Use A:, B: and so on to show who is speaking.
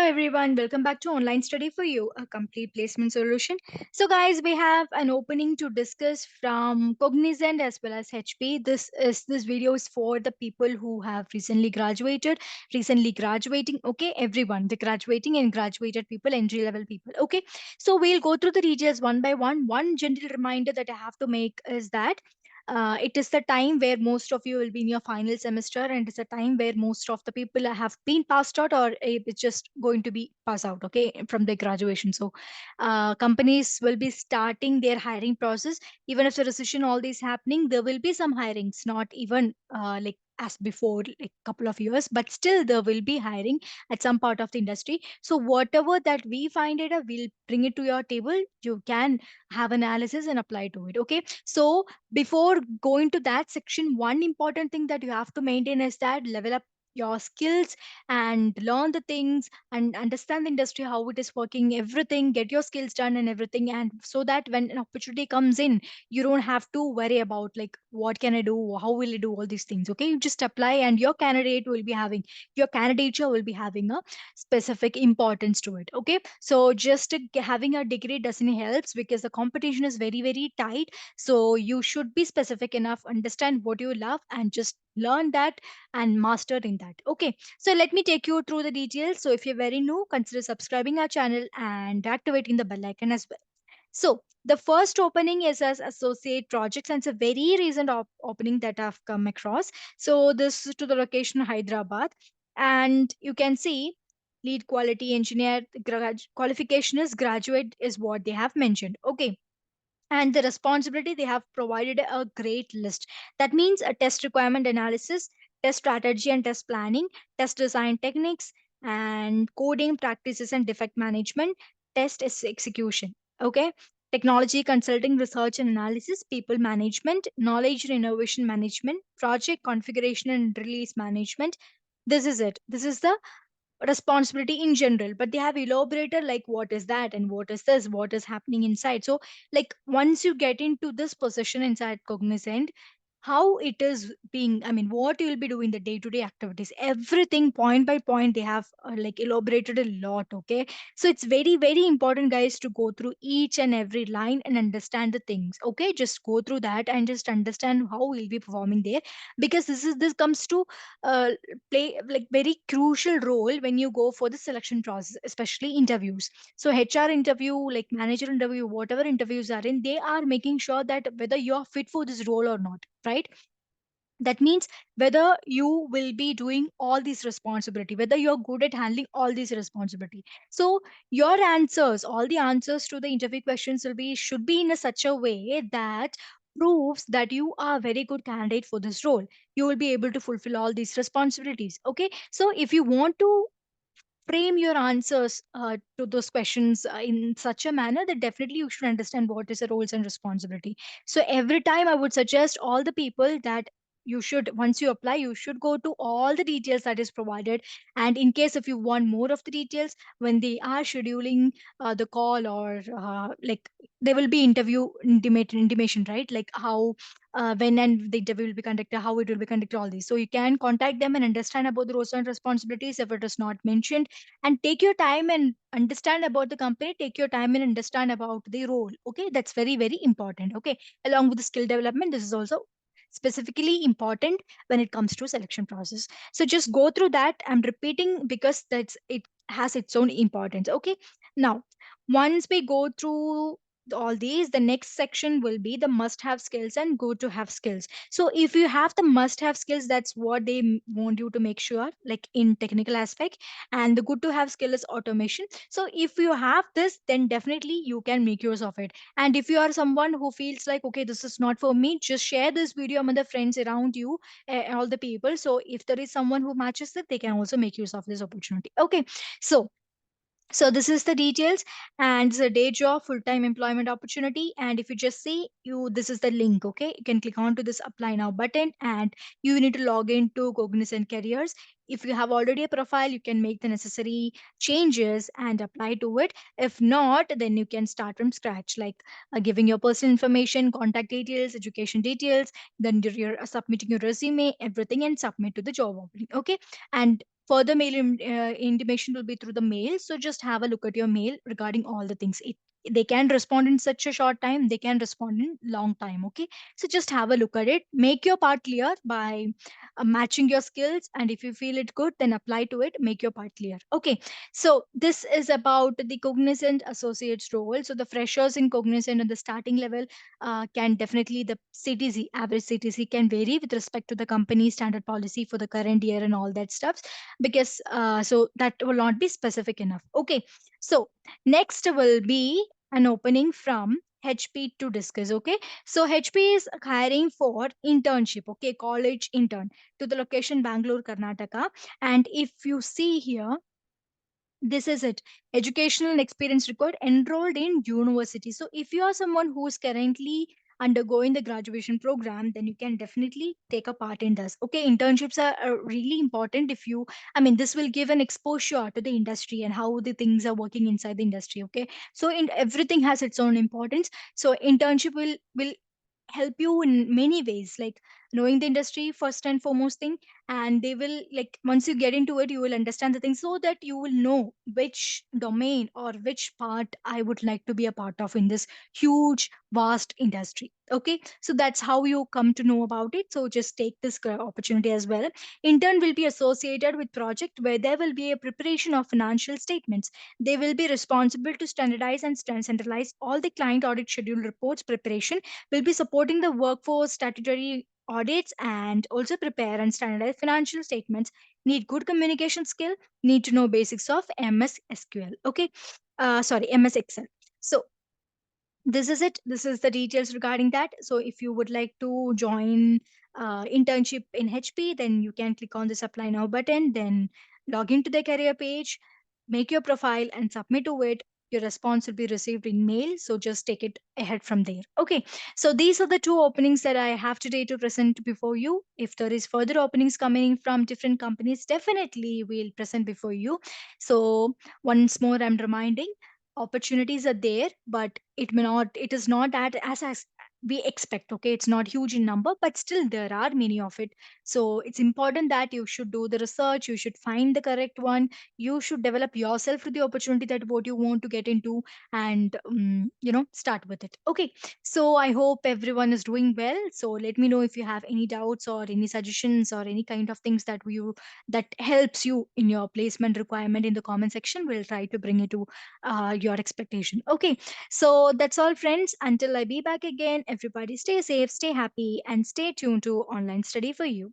A: everyone, welcome back to Online Study for You, a complete placement solution. So guys, we have an opening to discuss from Cognizant as well as HP. This video is for the people who have recently graduated, recently graduating. Okay, everyone, the graduating and graduated people, entry level people. Okay, so we'll go through the details one by one. One gentle reminder that I have to make is that it is the time where most of you will be in your final semester, and it's a time where most of the people have been passed out or it's just going to be pass out, okay, from their graduation. So companies will be starting their hiring process. Even if the recession all this happening, there will be some hirings, not even like as before, like couple of years, but still there will be hiring at some part of the industry. So whatever that we find it, we'll bring it to your table. You can have analysis and apply to it. Okay, so before going to that section, one important thing that you have to maintain is that level up your skills and learn the things and understand the industry, how it is working, everything, get your skills done and everything. And so that when an opportunity comes in, you don't have to worry about like what can I do, how will I do all these things. Okay, you just apply and your candidature will be having a specific importance to it. Okay, so just having a degree doesn't helps because the competition is very very tight. So you should be specific enough, understand what you love, and just learn that and master in that. Okay, so let me take you through the details. So if you're very new, consider subscribing our channel and activating the bell icon as well. So the first opening is as associate projects, and it's a very recent opening that I've come across. So this is to the location Hyderabad, and you can see lead quality engineer qualification is graduate is what they have mentioned. Okay, and the responsibility, they have provided a great list. That means a test requirement analysis, test strategy and test planning, test design techniques, and coding practices and defect management, execution. Okay, technology consulting, research and analysis, people management, knowledge and innovation management, project configuration and release management. This is it, this is the responsibility in general, but they have elaborated like what is that and what is this, what is happening inside. So like once you get into this position inside Cognizant, how it is being, I mean, what you will be doing, the day to day activities, everything point by point, they have like elaborated a lot. Okay, so it's very very important guys to go through each and every line and understand the things. Okay, just go through that and just understand how we'll be performing there, because this comes to uh, play like very crucial role when you go for the selection process, especially interviews. So HR interview, like manager interview, whatever interviews are in, they are making sure that whether you're fit for this role or not, right? That means whether you will be doing all these responsibility, whether you're good at handling all these responsibility. So your answers, all the answers to the interview questions will be should be in a such a way that proves that you are a very good candidate for this role. You will be able to fulfill all these responsibilities. Okay, so if you want to frame your answers to those questions in such a manner, that definitely you should understand what is the roles and responsibility. So every time I would suggest all the people that you should, once you apply, you should go to all the details that is provided. And in case if you want more of the details, when they are scheduling the call, or like there will be interview intimation, right? Like how when and the interview will be conducted, how it will be conducted, all these. So you can contact them and understand about the roles and responsibilities if it is not mentioned, and take your time and understand about the company, take your time and understand about the role. Okay, that's very very important. Okay, along with the skill development, this is also specifically important when it comes to selection process. So just go through that. I'm repeating because that's it has its own importance. Okay, now once we go through all these, the next section will be the must have skills and go to have skills. So if you have the must have skills, that's what they want you to make sure, like in technical aspect. And the good to have skill is automation. So if you have this, then definitely you can make use of it. And if you are someone who feels like okay, this is not for me, just share this video among the friends around you, all the people. So if there is someone who matches it, they can also make use of this opportunity. Okay, so this is the details, and it's a day job, full-time employment opportunity. And if you just see you, this is the link. Okay, you can click on to this apply now button, and you need to log into Cognizant Careers. If you have already a profile, you can make the necessary changes and apply to it. If not, then you can start from scratch, like giving your personal information, contact details, education details, then you're submitting your resume, everything, and submit to the job opening. Okay, and Further intimation will be through the mail. So just have a look at your mail regarding all the things. They can respond in such a short time, they can respond in long time. Okay, so just have a look at it, make your part clear by matching your skills, and if you feel it good, then apply to it, make your part clear. Okay, so this is about the Cognizant associates role. So the freshers in Cognizant at the starting level can definitely, the CTC, average CTC, can vary with respect to the company standard policy for the current year and all that stuff, because so that will not be specific enough. Okay, so next will be an opening from HP to discuss. Okay, so HP is hiring for internship, okay, college intern, to the location Bangalore, Karnataka. And if you see here, this is it, educational and experience required, enrolled in university. So if you are someone who is currently undergoing the graduation program, then you can definitely take a part in this. Okay, internships are really important. If you, I mean, this will give an exposure to the industry and how the things are working inside the industry. Okay, so in everything has its own importance. So internship will help you in many ways, like knowing the industry first and foremost thing. And they will, like, once you get into it, you will understand the thing, so that you will know which domain or which part I would like to be a part of in this huge vast industry. Okay, so that's how you come to know about it. So just take this opportunity as well. Intern will be associated with project where there will be a preparation of financial statements. They will be responsible to standardize and centralize all the client audit schedule reports. Preparation will be supporting the workforce statutory audits and also prepare and standardize financial statements. Need good communication skill, need to know basics of MS SQL. Okay, sorry, MS Excel. So this is it, this is the details regarding that. So if you would like to join internship in HP, then you can click on this apply now button, then log into the career page, make your profile and submit to it. Your response will be received in mail, so just take it ahead from there. Okay, so these are the two openings that I have today to present before you. If there is further openings coming from different companies, definitely we'll present before you. So once more, I'm reminding, opportunities are there, but it is not that as we expect. Okay, it's not huge in number, but still there are many of it. So it's important that you should do the research, you should find the correct one, you should develop yourself to the opportunity that what you want to get into, and start with it. Okay, so I hope everyone is doing well. So let me know if you have any doubts or any suggestions or any kind of things that helps you in your placement requirement in the comment section. We'll try to bring it to your expectation. Okay, so that's all, friends. Until I be back again, everybody stay safe, stay happy, and stay tuned to Online Study for You.